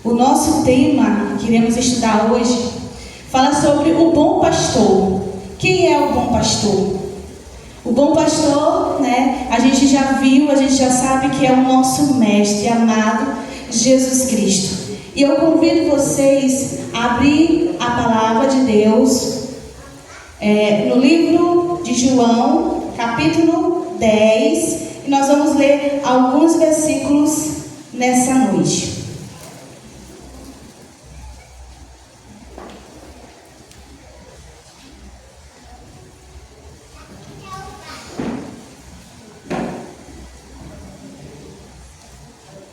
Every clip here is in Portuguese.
O nosso tema que iremos estudar hoje fala sobre o bom pastor. Quem é o bom pastor? O bom pastor, a gente já viu, a gente já sabe que é o nosso mestre amado, Jesus Cristo. E eu convido vocês a abrir a palavra de Deus no livro de João, capítulo 10, e nós vamos ler alguns versículos nessa noite.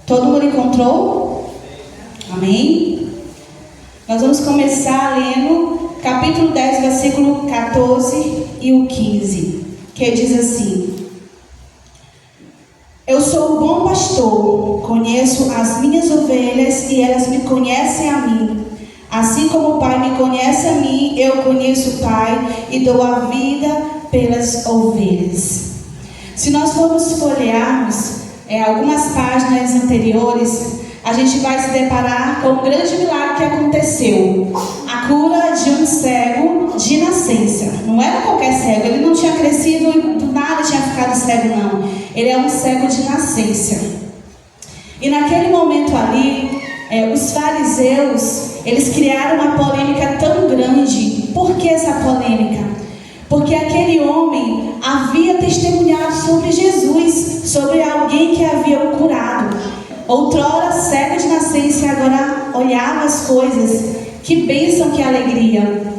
Todo mundo encontrou? Amém? Nós vamos começar lendo capítulo 10, versículo 14 e o 15, que diz assim: Eu sou o bom pastor, conheço as minhas ovelhas e elas me conhecem a mim. Assim como o Pai me conhece a mim, eu conheço o Pai e dou a vida pelas ovelhas. Se nós formos folhearmos algumas páginas anteriores, a gente vai se deparar com um grande milagre que aconteceu. A cura de um cego de nascença. Não era qualquer cego, ele não tinha crescido e do nada tinha ficado cego, não. Ele é um cego de nascença. E naquele momento ali, os fariseus, eles criaram uma polêmica tão grande. Por que essa polêmica? Porque aquele homem havia testemunhado sobre Jesus, sobre alguém que havia o curado. Outrora cego de nascença, agora olhava as coisas. Que bênção, que alegria.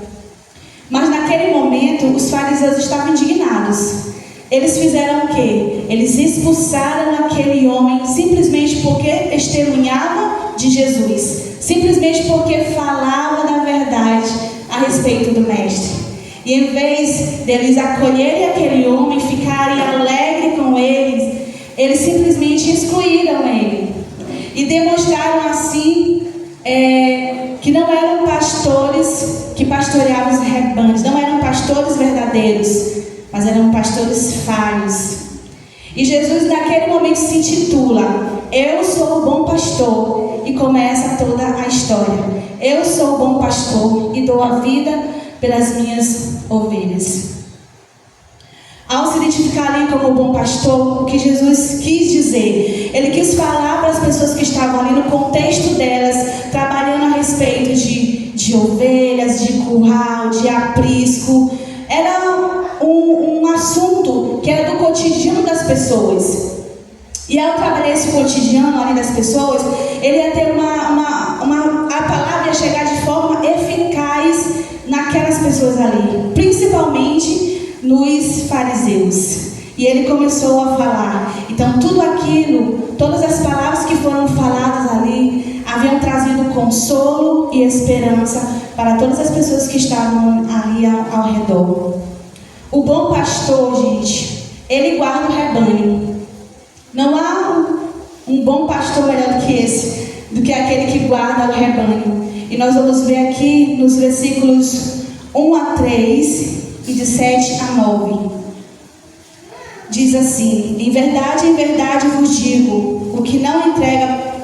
Mas naquele momento os fariseus estavam indignados. Eles fizeram o quê? Eles expulsaram aquele homem simplesmente porque testemunhava de Jesus, simplesmente porque falava da verdade a respeito do mestre. E em vez deles acolherem aquele homem, ficarem alegres com eles simplesmente excluíram ele. E demonstraram assim que não eram pastores que pastoreavam os rebanhos, não eram pastores verdadeiros, mas eram pastores falhos. E Jesus naquele momento se intitula: Eu sou o bom pastor, e começa toda a história. Eu sou o bom pastor e dou a vida pelas minhas ovelhas. Ao se identificar ali como o bom pastor, o que Jesus quis dizer? Ele quis falar para as pessoas que estavam ali no contexto delas, trabalhando a respeito de ovelhas, de curral, de aprisco. Era um assunto que era do cotidiano das pessoas. E ao trabalhar esse cotidiano ali das pessoas, ele ia ter a palavra ia chegar de forma eficaz naquelas pessoas ali, principalmente nos fariseus. E ele começou a falar. Então tudo aquilo, todas as palavras que foram faladas ali, haviam trazido consolo e esperança para todas as pessoas que estavam ali ao redor. O bom pastor, gente, ele guarda o rebanho. Não há um bom pastor melhor do que esse, do que aquele que guarda o rebanho. E nós vamos ver aqui nos versículos 1 a 3 e de 7 a 9. Diz assim: em verdade vos digo, o que não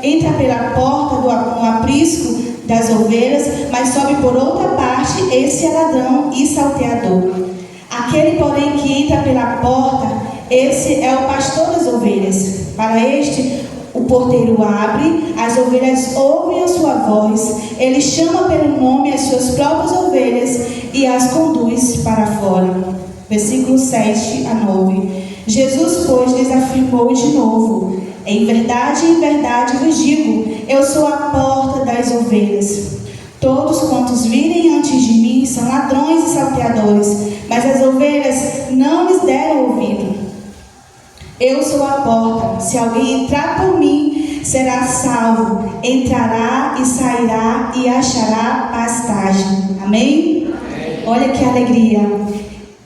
entra pela porta do aprisco das ovelhas, mas sobe por outra parte, esse é ladrão e salteador. Aquele, porém, que entra pela porta, esse é o pastor das ovelhas. Para este, o porteiro abre, as ovelhas ouvem a sua voz, ele chama pelo nome as suas próprias ovelhas e as conduz para fora. Versículos 7 a 9. Jesus, pois, lhes afirmou de novo: em verdade vos digo, eu sou a porta das ovelhas. Todos quantos virem antes de mim são ladrões e salteadores, mas as ovelhas não lhes deram ouvido. Eu sou a porta, se alguém entrar por mim, será salvo, entrará e sairá e achará pastagem. Amém? Olha que alegria.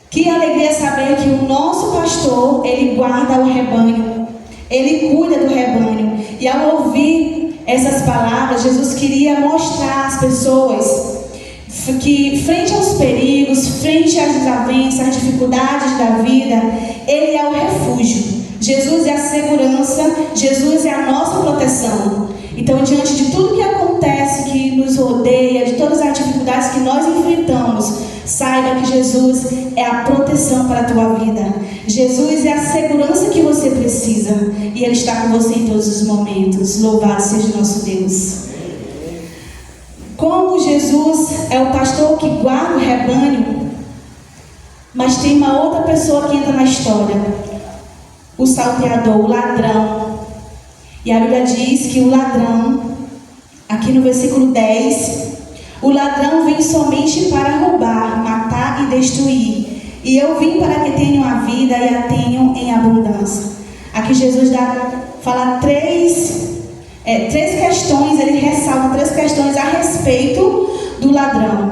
Que alegria saber que o nosso pastor, ele guarda o rebanho, ele cuida do rebanho. E ao ouvir essas palavras, Jesus queria mostrar às pessoas que frente aos perigos, frente às desavenças, às dificuldades da vida, ele é o refúgio. Jesus é a segurança, Jesus é a nossa proteção. Então, diante de tudo que acontece Jesus é a proteção para a tua vida. Jesus é a segurança que você precisa. E Ele está com você em todos os momentos. Louvado seja o nosso Deus. Como Jesus é o pastor que guarda o rebanho, mas tem uma outra pessoa que entra na história. O salteador, o ladrão. E a Bíblia diz que o ladrão, aqui no versículo 10, o ladrão vem somente para roubar, matar e destruir. E eu vim para que tenham a vida e a tenham em abundância. Aqui Jesus fala três questões, ele ressalta 3 questões a respeito do ladrão.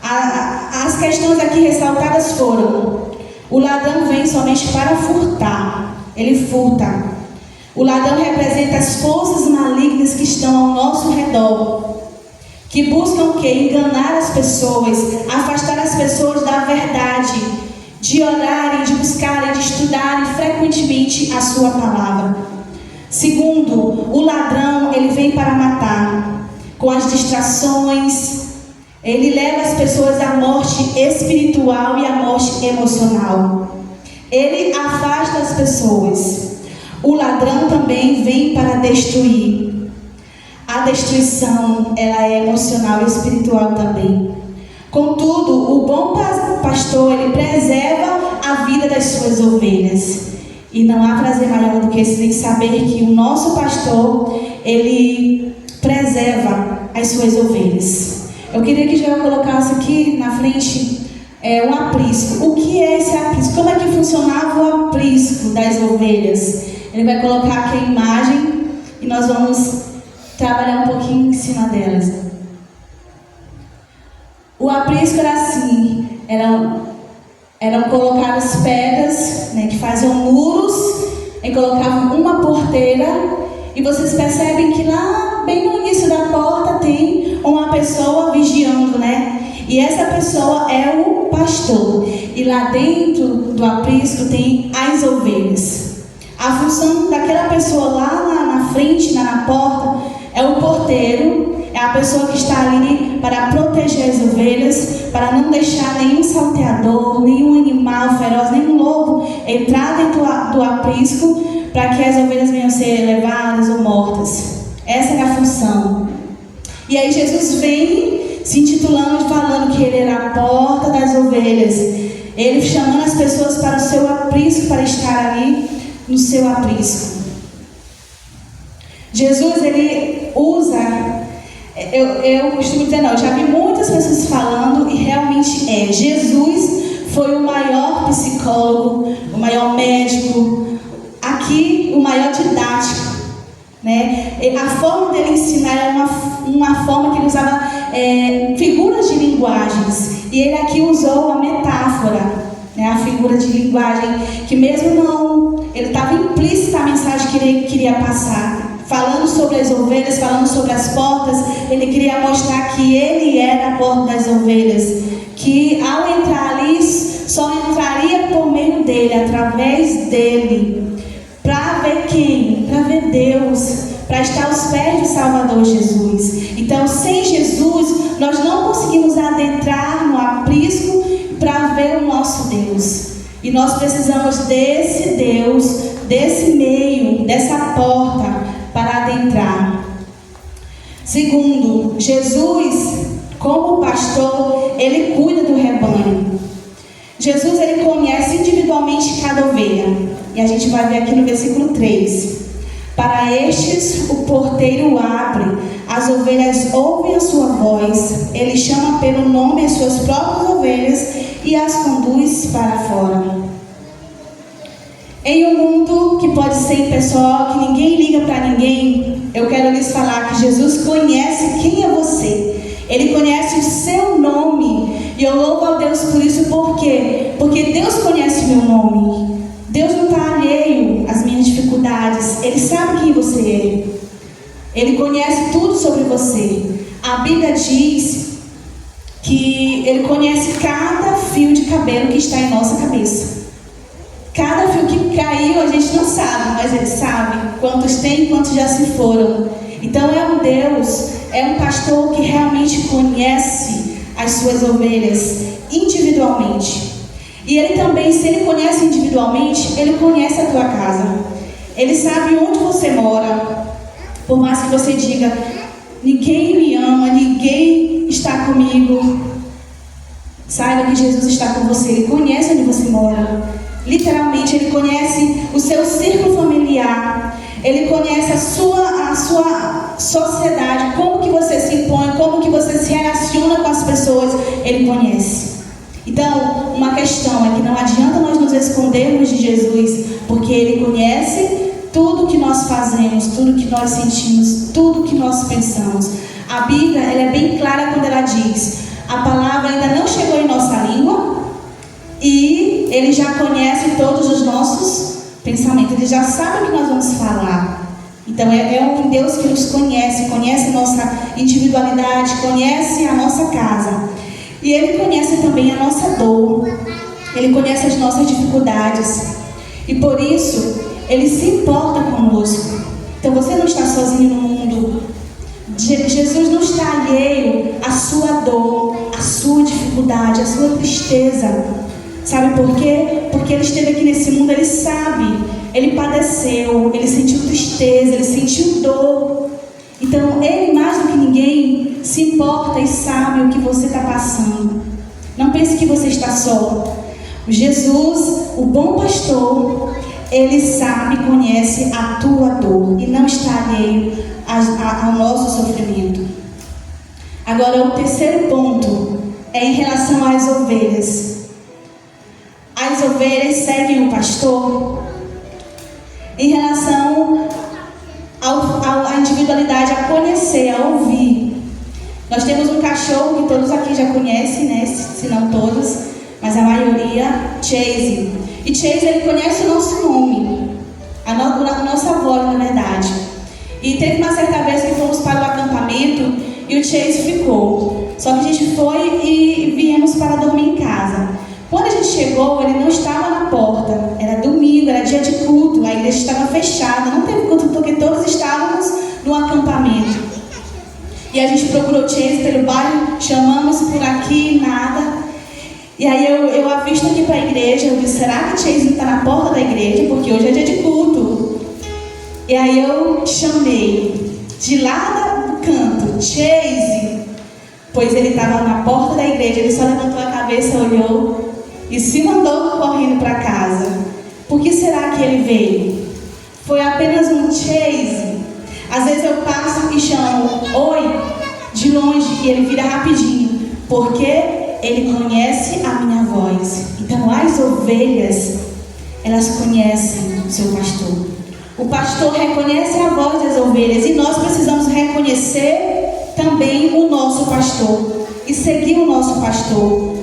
As questões aqui ressaltadas foram: o ladrão vem somente para furtar, ele furta. O ladrão representa as forças malignas que estão ao nosso redor, que buscam o quê? Enganar as pessoas, afastar as pessoas da verdade, de orarem, de buscarem, de estudarem frequentemente a sua palavra. Segundo, o ladrão, ele vem para matar, com as distrações. Ele leva as pessoas à morte espiritual e à morte emocional. Ele afasta as pessoas. O ladrão também vem para destruir. A destruição, ela é emocional e espiritual também. Contudo, o bom pastor, ele preserva a vida das suas ovelhas. E não há prazer maior do que esse de saber que o nosso pastor, ele preserva as suas ovelhas. Eu queria que já colocasse aqui na frente um aprisco. O que é esse aprisco? Como é que funcionava o aprisco das ovelhas? Ele vai colocar aqui a imagem e nós vamos trabalhar um pouquinho em cima delas. O aprisco era assim, eram colocadas pedras, né, que faziam muros, e colocavam uma porteira, e vocês percebem que lá, bem no início da porta, tem uma pessoa vigiando, né? E essa pessoa é o pastor. E lá dentro do aprisco tem as ovelhas. A função daquela pessoa lá na frente, na porta, é o porteiro, é a pessoa que está ali para proteger as ovelhas, para não deixar nenhum salteador, nenhum animal feroz, nenhum lobo entrar dentro do aprisco, para que as ovelhas venham a ser levadas ou mortas. Essa é a função. E aí Jesus vem se intitulando e falando que ele era a porta das ovelhas. Ele chamando as pessoas para o seu aprisco, para estar ali no seu aprisco. Jesus, ele usa, eu costumo dizer, eu já vi muitas pessoas falando, e realmente Jesus foi o maior psicólogo, o maior médico, aqui o maior didático, né? A forma dele ensinar era uma forma que ele usava figuras de linguagens, e ele aqui usou a metáfora, né? A figura de linguagem, que mesmo não, ele estava implícita a mensagem que ele queria passar. Falando sobre as ovelhas, falando sobre as portas, ele queria mostrar que ele era a porta das ovelhas, que ao entrar ali, só entraria por meio dele, através dele, para ver quem? Para ver Deus, para estar aos pés do Salvador Jesus. Então, sem Jesus, nós não conseguimos adentrar no aprisco para ver o nosso Deus. E nós precisamos desse Deus, desse meio, dessa porta, para adentrar. Segundo, Jesus, como pastor, ele cuida do rebanho. Jesus, ele conhece individualmente cada ovelha. E a gente vai ver aqui no versículo 3. Para estes, o porteiro abre, as ovelhas ouvem a sua voz, ele chama pelo nome as suas próprias ovelhas e as conduz para fora. Em um mundo que pode ser impessoal, que ninguém liga para ninguém, eu quero lhes falar que Jesus conhece quem é você. Ele conhece o seu nome. E eu louvo a Deus por isso. Por quê? Porque Deus conhece o meu nome. Deus não está alheio às minhas dificuldades. Ele sabe quem você é. Ele conhece tudo sobre você. A Bíblia diz que Ele conhece cada fio de cabelo que está em nossa cabeça. Cada fio que caiu a gente não sabe, mas Ele sabe quantos tem e quantos já se foram. Então é um Deus, é um pastor que realmente conhece as suas ovelhas individualmente. E Ele também, se Ele conhece individualmente, Ele conhece a tua casa. Ele sabe onde você mora. Por mais que você diga, ninguém me ama, ninguém está comigo, saiba que Jesus está com você. Ele conhece onde você mora. Literalmente, Ele conhece o seu círculo familiar. Ele conhece a sua sociedade, como que você se impõe, como que você se relaciona com as pessoas. Ele conhece. Então, uma questão é que não adianta nós nos escondermos de Jesus, porque Ele conhece tudo que nós fazemos, tudo que nós sentimos, tudo que nós pensamos. A Bíblia, ela é bem clara quando ela diz: a palavra ainda não chegou em nossa língua e Ele já conhece todos os nossos pensamentos. Ele já sabe o que nós vamos falar. Então é um Deus que nos conhece, conhece a nossa individualidade, conhece a nossa casa. E Ele conhece também a nossa dor. Ele conhece as nossas dificuldades. E por isso, Ele se importa conosco. Então você não está sozinho no mundo. Jesus não está alheio à sua dor, à sua dificuldade, à sua tristeza. Sabe por quê? Porque Ele esteve aqui nesse mundo, Ele sabe. Ele padeceu, Ele sentiu tristeza, Ele sentiu dor. Então Ele, mais do que ninguém, se importa e sabe o que você está passando. Não pense que você está só. Jesus, o bom pastor, Ele sabe e conhece a tua dor e não está alheio ao nosso sofrimento. Agora, o terceiro ponto é em relação às ovelhas. As ovelhas seguem o pastor em relação à individualidade, a conhecer, a ouvir. Nós temos um cachorro que todos aqui já conhecem, né? Se não todos, mas a maioria, Chase. E Chase, ele conhece o nosso nome, a nossa voz, na verdade. E teve uma certa vez que fomos para o acampamento e o Chase ficou. Só que a gente foi e viemos para dormir em casa. Quando a gente chegou, ele não estava na porta. Era domingo, era dia de culto, a igreja estava fechada. Não teve culto porque todos estávamos no acampamento. E a gente procurou Chase pelo bairro, chamamos por aqui, nada. E aí eu avisto aqui para a igreja, eu disse, será que Chase está na porta da igreja? Porque hoje é dia de culto. E aí eu chamei, de lá do canto, Chase, pois ele estava na porta da igreja, ele só levantou a cabeça, olhou e se mandou correndo para casa. Por que será que ele veio? Foi apenas um Chase. Às vezes eu passo e chamo, oi, de longe, e ele vira rapidinho, porque ele conhece a minha voz. Então as ovelhas, elas conhecem o seu pastor. O pastor reconhece a voz das ovelhas e nós precisamos reconhecer também o nosso pastor e seguir o nosso pastor.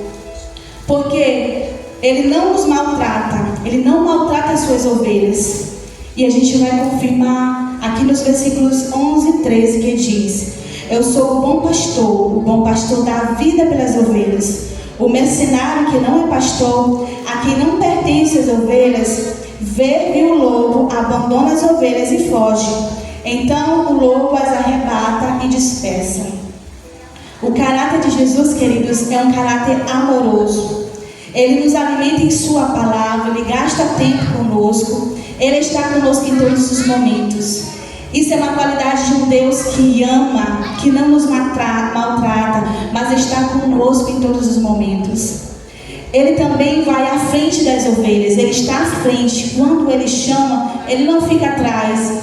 Porque ele não nos maltrata, ele não maltrata as suas ovelhas. E a gente vai confirmar aqui nos versículos 11 e 13 que diz: eu sou o bom pastor dá a vida pelas ovelhas. O mercenário que não é pastor, a quem não pertence as ovelhas, vê que o lobo abandona as ovelhas e foge. Então o lobo as arrebata e dispersa. O caráter de Jesus, queridos, é um caráter amoroso. Ele nos alimenta em sua palavra, ele gasta tempo conosco, ele está conosco em todos os momentos. Isso é uma qualidade de um Deus que ama, que não nos maltrata, mas está conosco em todos os momentos. Ele também vai à frente das ovelhas, ele está à frente. Quando ele chama, ele não fica atrás,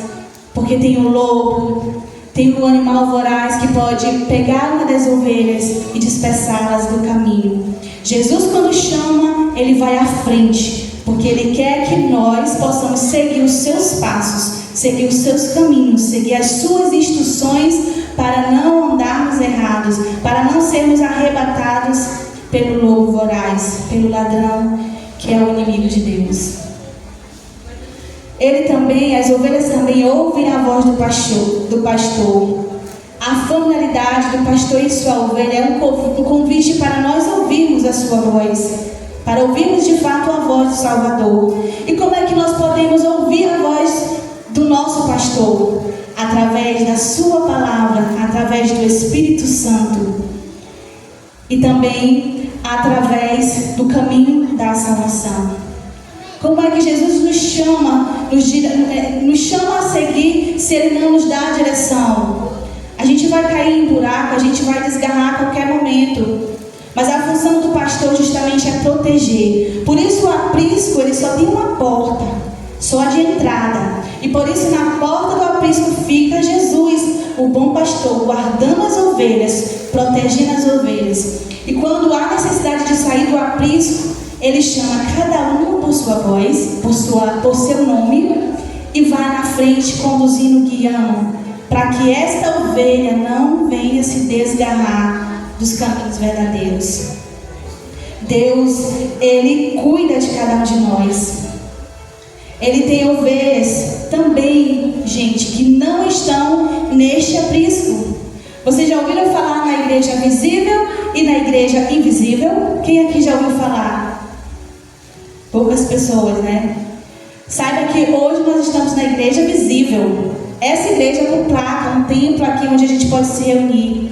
porque tem o lobo, tem o animal voraz que pode pegar uma das ovelhas e dispersá-las do caminho. Jesus, quando chama, ele vai à frente, porque ele quer que nós possamos seguir os seus passos, seguir os seus caminhos, seguir as suas instruções para não andarmos errados, para não sermos arrebatados pelo lobo voraz, pelo ladrão que é o inimigo de Deus. As ovelhas também ouvem a voz do pastor. A familiaridade do pastor e sua ovelha é um convite para nós ouvirmos a sua voz, para ouvirmos de fato a voz do Salvador. E como é que nós podemos ouvir a voz do nosso pastor? Através da sua palavra, através do Espírito Santo. e também através do caminho da salvação. Como é que Jesus nos chama a seguir se Ele não nos dá a direção? A gente vai cair em buraco, a gente vai desgarrar a qualquer momento. Mas a função do pastor justamente é proteger. Por isso o aprisco, ele só tem uma porta, só de entrada. E por isso na porta do aprisco fica Jesus, o bom pastor, guardando as ovelhas, protegendo as ovelhas. E quando há necessidade de sair do aprisco, Ele chama cada um por sua voz, por seu nome, e vai na frente conduzindo, guiando, para que esta ovelha não venha se desgarrar dos caminhos verdadeiros. Deus, Ele cuida de cada um de nós. Ele tem ovelhas também, gente, que não estão neste aprisco. Vocês já ouviram falar na igreja visível e na igreja invisível? Quem aqui já ouviu falar? Poucas pessoas, né? Saiba que hoje nós estamos na igreja visível. Essa igreja com placa, um templo aqui onde a gente pode se reunir.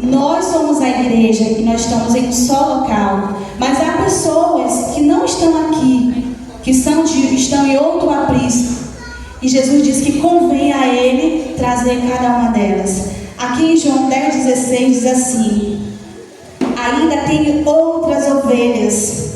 Nós somos a igreja e nós estamos em um só local. Mas há pessoas que não estão aqui, que estão em outro aprisco. E Jesus diz que convém a Ele trazer cada uma delas. Aqui em João 10,16 diz assim: ainda tem outras ovelhas.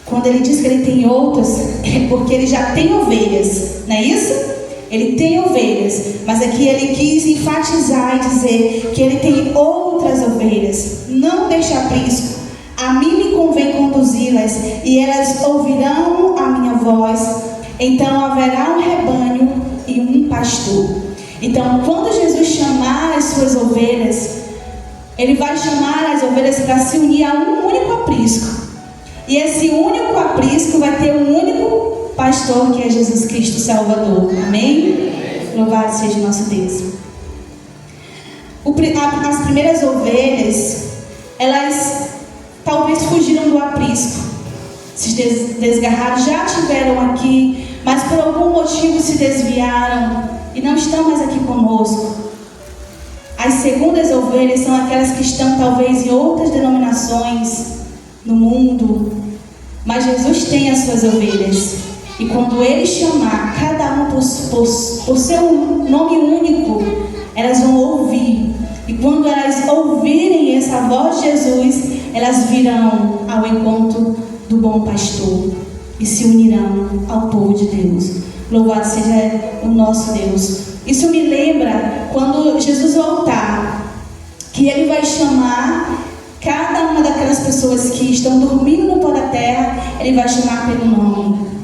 Quando Ele diz que Ele tem outras, é porque Ele já tem ovelhas, não é isso? Ele tem ovelhas, mas aqui Ele quis enfatizar e dizer que Ele tem outras ovelhas. Não deixe aprisco. A mim me convém conduzi-las, e elas ouvirão a minha voz. Então haverá um rebanho e um pastor. Então, quando Jesus chamar as suas ovelhas, Ele vai chamar as ovelhas para se unir a um único aprisco. E esse único aprisco vai ter um único pastor, que é Jesus Cristo Salvador. Amém? Louvado seja nosso Deus. As primeiras ovelhas, elas talvez fugiram do aprisco, se desgarraram, já estiveram aqui, mas por algum motivo se desviaram e não estão mais aqui conosco. As segundas ovelhas são aquelas que estão talvez em outras denominações no mundo, mas Jesus tem as suas ovelhas. E quando Ele chamar cada um por seu nome único, elas vão ouvir. E quando elas ouvirem essa voz de Jesus, elas virão ao encontro do bom pastor e se unirão ao povo de Deus. Louvado seja o nosso Deus. Isso me lembra quando Jesus voltar, que Ele vai chamar cada uma daquelas pessoas que estão dormindo no pó da terra. Ele vai chamar pelo nome.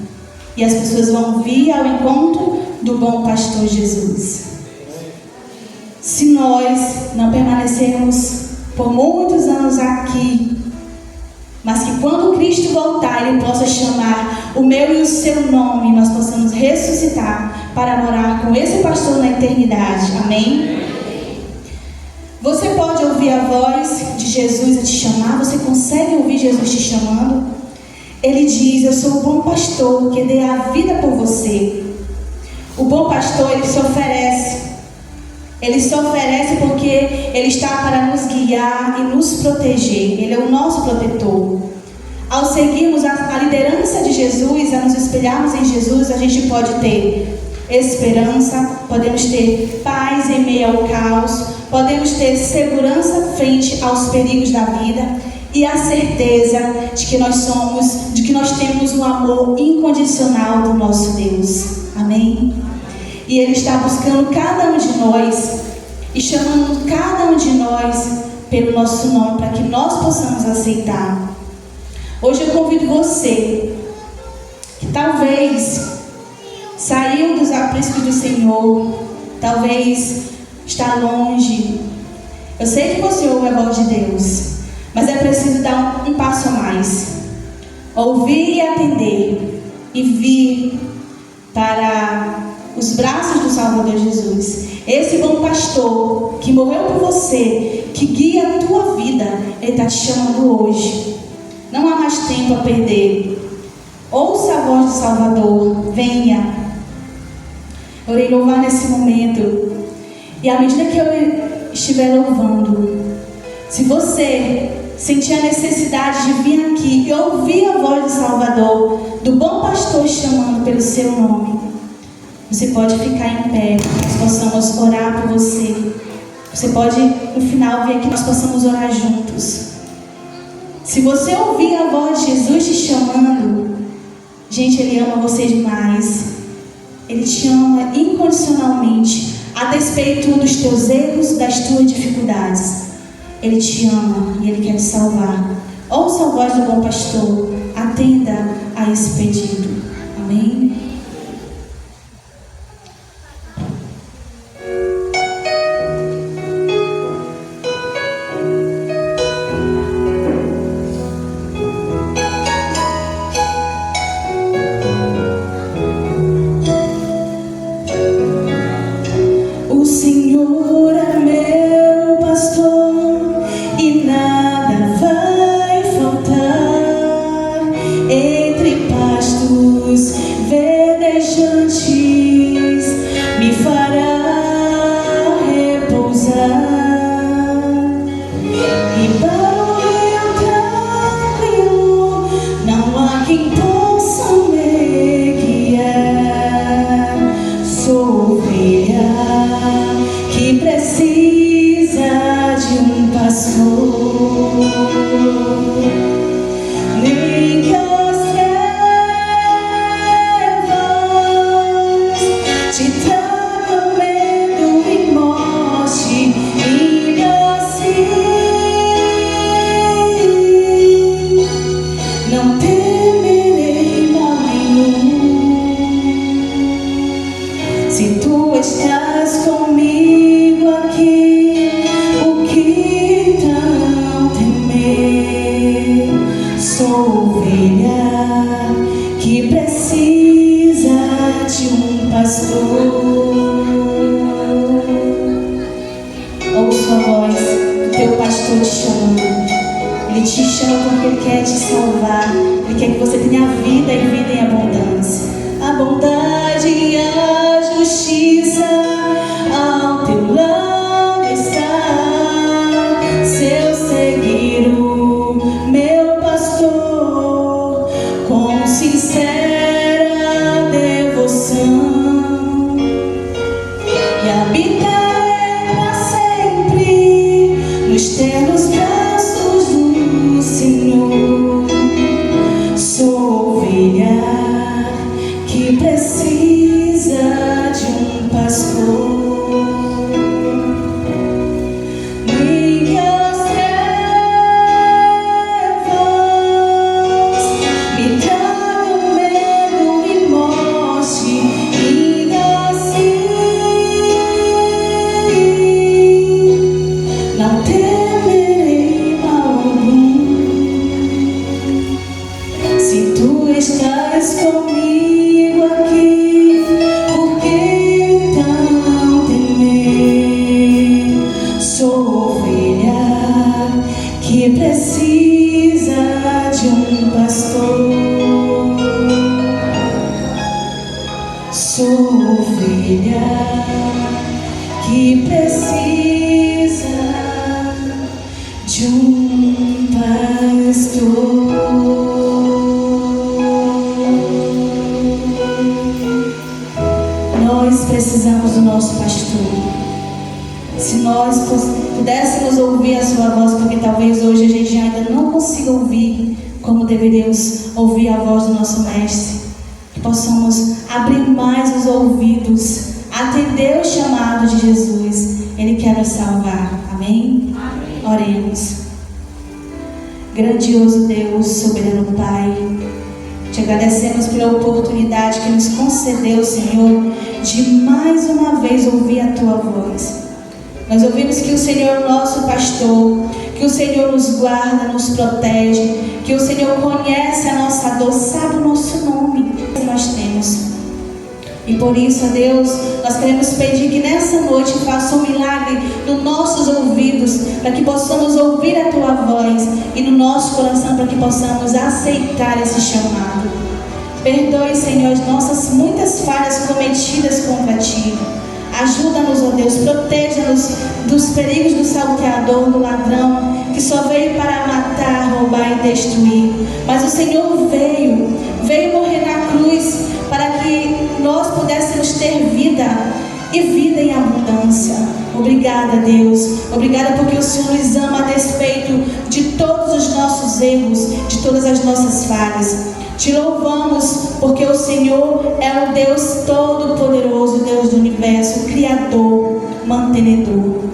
E as pessoas vão vir ao encontro do bom pastor Jesus. Se nós não permanecermos por muitos anos aqui, mas que quando Cristo voltar, Ele possa chamar o meu e o seu nome, nós possamos ressuscitar para morar com esse pastor na eternidade. Amém? Você pode ouvir a voz de Jesus a te chamar? Você consegue ouvir Jesus te chamando? Ele diz: eu sou o bom pastor que dei a vida por você. O bom pastor, ele se oferece. Ele se oferece porque Ele está para nos guiar e nos proteger. Ele é o nosso protetor. Ao seguirmos a liderança de Jesus, a nos espelharmos em Jesus, a gente pode ter esperança, podemos ter paz em meio ao caos, podemos ter segurança frente aos perigos da vida e a certeza de que nós temos um amor incondicional do nosso Deus. Amém? E Ele está buscando cada um de nós e chamando cada um de nós pelo nosso nome, para que nós possamos aceitar. Hoje eu convido você, que talvez saiu dos apriscos do Senhor, talvez está longe. Eu sei que você ouve a voz de Deus, mas é preciso dar um passo a mais. Ouvir e atender e vir para os braços do Salvador Jesus. Esse bom pastor que morreu por você, que guia a tua vida, Ele está te chamando hoje. Não há mais tempo a perder. Ouça a voz do Salvador. Venha. Eu irei louvar nesse momento. E à medida que eu estiver louvando, Se você sentir a necessidade de vir aqui e ouvir a voz do Salvador, do bom pastor chamando pelo seu nome, você pode ficar em pé, nós possamos orar por você. Você pode, no final, vir aqui, nós possamos orar juntos. Se você ouvir a voz de Jesus te chamando, gente, Ele ama você demais. Ele te ama incondicionalmente, a despeito dos teus erros, das tuas dificuldades. Ele te ama e Ele quer te salvar. Ouça a voz do bom pastor, atenda a esse pedido. Amém? O Senhor é meu pastor e nada vai faltar. Entre pastos verdejantes me fará repousar. E para o rio tranquilo não há quem possa me guiar. Sou ovelha que precisa de um pastor. Nem que as trevas te tragam medo e morte, ainda assim não temerei mal nenhum. Se tu estás comigo aqui, o que então temer? Sou ovelha que precisa de um pastor. Ouça a voz do teu pastor te chamando. Ele te chama porque Ele quer te salvar. Ele quer que você tenha vida e vida em abundância. A bondade e a justiça ao teu lado está. Se eu seguir o meu pastor com sincera devoção e habitarei para sempre nos ternos braços do Senhor. Sou ovelha que precisa de um pastor. Nem que as trevas me tragam medo e morte, ainda assim não temerei mal algum. Se tu estás comigo aqui, por que então temer? Sou ovelha que precisa de um pastor. Sou ovelha que precisa de um pastor. Nós precisamos do nosso pastor. Se nós pudéssemos ouvir a sua voz, porque talvez hoje a gente ainda não consiga ouvir como deveríamos ouvir a voz do nosso Mestre, que possamos abrir mais os ouvidos, atender o chamado de Jesus. Ele quer nos salvar. Amém? Amém. Oremos. Grandioso Deus, soberano Pai, te agradecemos pela oportunidade que nos concedeu, Senhor, de mais uma vez ouvir a Tua voz. Nós ouvimos que o Senhor é o nosso pastor, que o Senhor nos guarda, nos protege, que o Senhor conhece a nossa dor, sabe o nosso nome que nós temos. E por isso, ó Deus, nós queremos pedir que nessa noite faça um milagre nos nossos ouvidos, para que possamos ouvir a Tua voz, e no nosso coração, para que possamos aceitar esse chamado. Perdoe, Senhor, as nossas muitas falhas cometidas contra Ti. Ajuda-nos, ó Deus, proteja-nos dos perigos do salteador, do ladrão, que só veio para matar, roubar e destruir. Mas o Senhor veio morrer na cruz para que nós pudéssemos ter vida e vida em abundância. Obrigada, Deus. Obrigada porque o Senhor nos ama a despeito de todos os nossos erros, de todas as nossas falhas. Te louvamos porque o Senhor é o Deus Todo-Poderoso, Deus do Universo, Criador, Mantenedor.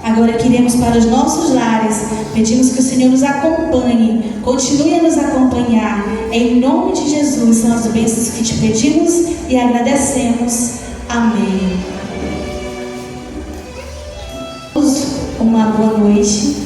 Agora queremos para os nossos lares, pedimos que o Senhor nos acompanhe, continue a nos acompanhar. Em nome de Jesus, são as bênçãos que te pedimos e agradecemos. Amém. Uma boa noite.